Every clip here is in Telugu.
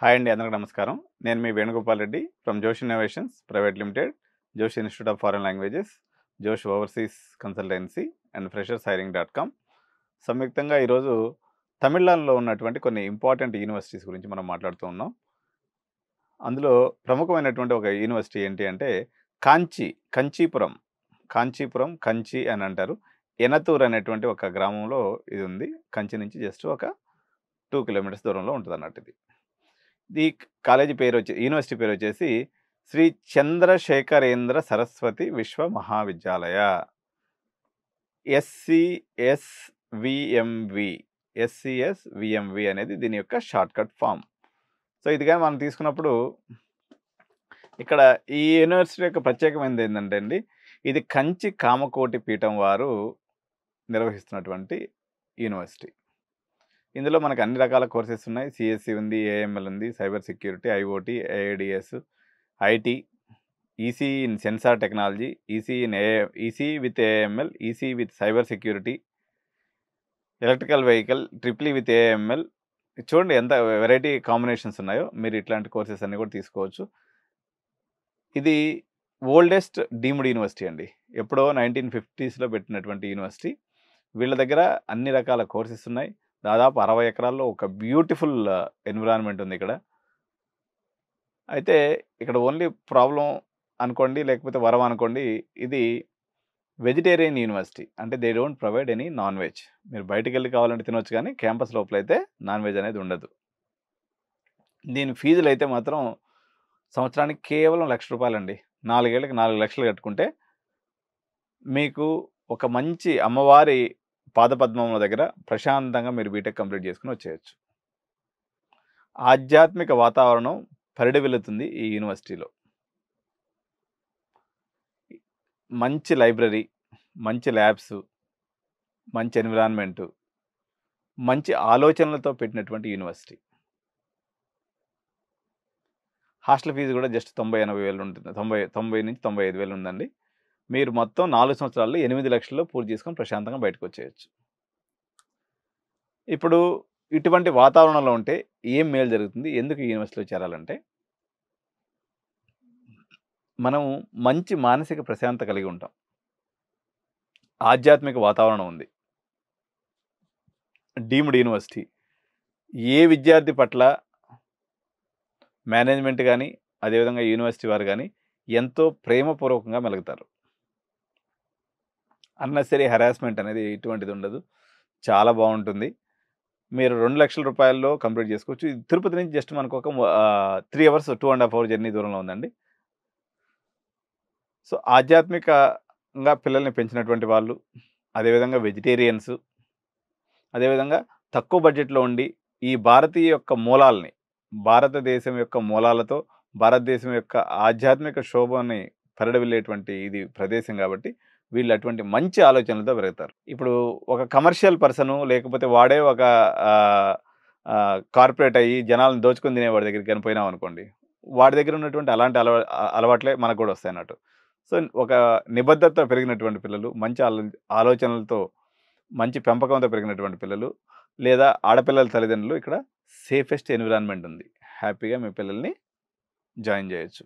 హాయ్ అండి, అందరికీ నమస్కారం. నేను మీ వేణుగోపాల్ రెడ్డి ఫ్రమ్ జోష్ ఇన్నోవేషన్స్ ప్రైవేట్ లిమిటెడ్, జోష్ ఇన్స్టిట్యూట్ ఆఫ్ ఫారెన్ లాంగ్వేజెస్, జోష్ overseas consultancy and freshers hiring .com. సంయుక్తంగా ఈరోజు తమిళనాడులో ఉన్నటువంటి కొన్ని ఇంపార్టెంట్ యూనివర్సిటీస్ గురించి మనం మాట్లాడుతూ ఉన్నాం. అందులో ప్రముఖమైనటువంటి ఒక యూనివర్సిటీ ఏంటి అంటే కాంచీపురం కంచి అని అంటారు. ఎనతూర్ అనేటువంటి ఒక గ్రామంలో ఇది ఉంది. కంచి నుంచి జస్ట్ ఒక 2 కిలోమీటర్స్ దూరంలో ఉంటుంది అన్నట్టు. ఈ కాలేజీ పేరు యూనివర్సిటీ పేరు వచ్చేసి శ్రీ చంద్రశేఖరేంద్ర సరస్వతి విశ్వ మహావిద్యాలయ, SCSVMV అనేది దీని యొక్క షార్ట్కట్ ఫామ్. సో ఇదిగా మనం తీసుకున్నప్పుడు ఇక్కడ ఈ యూనివర్సిటీ యొక్క ప్రత్యేకమైనది ఏంటంటే అండి, ఇది కంచి కామకోటి పీఠం వారు నిర్వహిస్తున్నటువంటి యూనివర్సిటీ. ఇందులో మనకు అన్ని రకాల కోర్సెస్ ఉన్నాయి. సిఎస్సి ఉంది, ఏఎంఎల్ ఉంది, cyber security, IoT, AIDS, IT, EC in sensor technology, EC with AML, EC with cyber security, electrical vehicle, triple E with AML. చూడండి ఎంత వెరైటీ కాంబినేషన్స్ ఉన్నాయో. మీరు ఇట్లాంటి కోర్సెస్ అన్నీ కూడా తీసుకోవచ్చు. ఇది ఓల్డెస్ట్ డీమ్డ్ యూనివర్సిటీ అండి. ఎప్పుడో 1950s పెట్టినటువంటి యూనివర్సిటీ. వీళ్ళ దగ్గర అన్ని రకాల కోర్సెస్ ఉన్నాయి. దాదాపు 60 ఎకరాల్లో ఒక బ్యూటిఫుల్ ఎన్విరాన్మెంట్ ఉంది ఇక్కడ. అయితే ఇక్కడ ఓన్లీ ప్రాబ్లం అనుకోండి, లేకపోతే వరం అనుకోండి, ఇది వెజిటేరియన్ యూనివర్సిటీ. అంటే they don't provide any non veg. మీరు బయటికి వెళ్ళి కావాలంటే తినొచ్చు, కానీ క్యాంపస్ లోపలైతే నాన్ వెజ్ అనేది ఉండదు. దీని ఫీజులు అయితే మాత్రం సంవత్సరానికి కేవలం ₹1,00,000 అండి. 4 ఏళ్ళకి 4 లక్షలు కట్టుకుంటే మీకు ఒక మంచి అమ్మవారి పాదపద్మముల దగ్గర ప్రశాంతంగా మీరు బీటెక్ కంప్లీట్ చేసుకుని వచ్చేయచ్చు. ఆధ్యాత్మిక వాతావరణం పరిడవిల్లుతుంది ఈ యూనివర్సిటీలో. మంచి లైబ్రరీ, మంచి ల్యాబ్స్, మంచి ఎన్విరాన్మెంటు, మంచి ఆలోచనలతో పెట్టినటువంటి యూనివర్సిటీ. హాస్టల్ ఫీజు కూడా జస్ట్ 90-80 వేలు ఉంటుంది. 90 నుంచి 95 వేలు ఉందండి. మీరు మొత్తం 4 సంవత్సరాల్లో 8 లక్షల్లో పూర్తి చేసుకొని ప్రశాంతంగా బయటకు వచ్చేయచ్చు. ఇప్పుడు ఇటువంటి వాతావరణంలో ఉంటే ఏం మేలు జరుగుతుంది? ఎందుకు ఈ యూనివర్సిటీలో చేరాలంటే, మనం మంచి మానసిక ప్రశాంతత కలిగి ఉంటాం. ఆధ్యాత్మిక వాతావరణం ఉంది. Deemed university. ఏ విద్యార్థి పట్ల మేనేజ్మెంట్ కానీ, అదేవిధంగా యూనివర్సిటీ వారు కానీ ఎంతో ప్రేమపూర్వకంగా మెలుగుతారు. అన్నెసరీ హెరాస్మెంట్ అనేది ఇటువంటిది ఉండదు. చాలా బాగుంటుంది. మీరు ₹2,00,000 కంప్లీట్ చేసుకోవచ్చు. ఇది తిరుపతి నుంచి జస్ట్ మనకు ఒక 3 అవర్స్ 2.5 అవర్ జర్నీ దూరంలో ఉందండి. సో ఆధ్యాత్మికంగా పిల్లల్ని పెంచినటువంటి వాళ్ళు, అదేవిధంగా వెజిటేరియన్స్, అదేవిధంగా తక్కువ బడ్జెట్లో ఉండి ఈ భారతదేశం యొక్క మూలాలతో భారతదేశం యొక్క ఆధ్యాత్మిక శోభని పరిడవిల్లేటువంటి ఇది ప్రదేశం కాబట్టి వీళ్ళు అటువంటి మంచి ఆలోచనలతో పెరుగుతారు. ఇప్పుడు ఒక కమర్షియల్ పర్సను, లేకపోతే వాడే ఒక కార్పొరేట్ అయ్యి జనాలను దోచుకొని తినేవాడి దగ్గరికి కనిపోయినాం అనుకోండి, వాడి దగ్గర ఉన్నటువంటి అలాంటి అలవాట్లే మనకు కూడా వస్తాయి అన్నట్టు. సో ఒక నిబద్ధత పెరిగినటువంటి పిల్లలు, మంచి ఆలోచనలతో, మంచి పెంపకంతో పెరిగినటువంటి పిల్లలు, లేదా ఆడపిల్లల తల్లిదండ్రులు ఇక్కడ సేఫెస్ట్ ఎన్విరాన్మెంట్ ఉంది. హ్యాపీగా మీ పిల్లల్ని జాయిన్ చేయొచ్చు.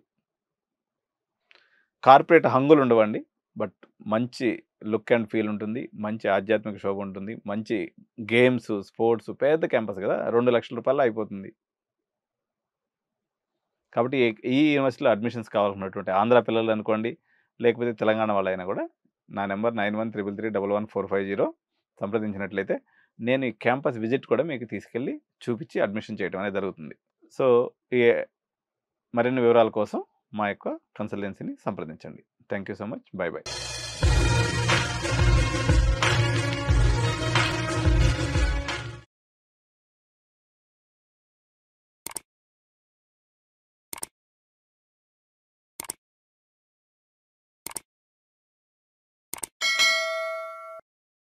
కార్పొరేట్ హంగులు ఉండవండి, బట్ మంచి లుక్ అండ్ ఫీల్ ఉంటుంది, మంచి ఆధ్యాత్మిక శోభ ఉంటుంది, మంచి గేమ్స్, స్పోర్ట్స్, పెద్ద క్యాంపస్ కదా, ₹2,00,000 అయిపోతుంది. కాబట్టి ఈ యూనివర్సిటీలో అడ్మిషన్స్ కావాలన్నటువంటి ఆంధ్ర పిల్లలు అనుకోండి, లేకపోతే తెలంగాణ వాళ్ళైనా కూడా నా నెంబర్ 9133311450 సంప్రదించినట్లయితే నేను ఈ క్యాంపస్ విజిట్ కూడా మీకు తీసుకెళ్ళి చూపించి అడ్మిషన్ చేయడం అనేది జరుగుతుంది. సో మరిన్ని వివరాల కోసం మా యొక్క కన్సల్టెన్సీని సంప్రదించండి. Thank you so much. By by.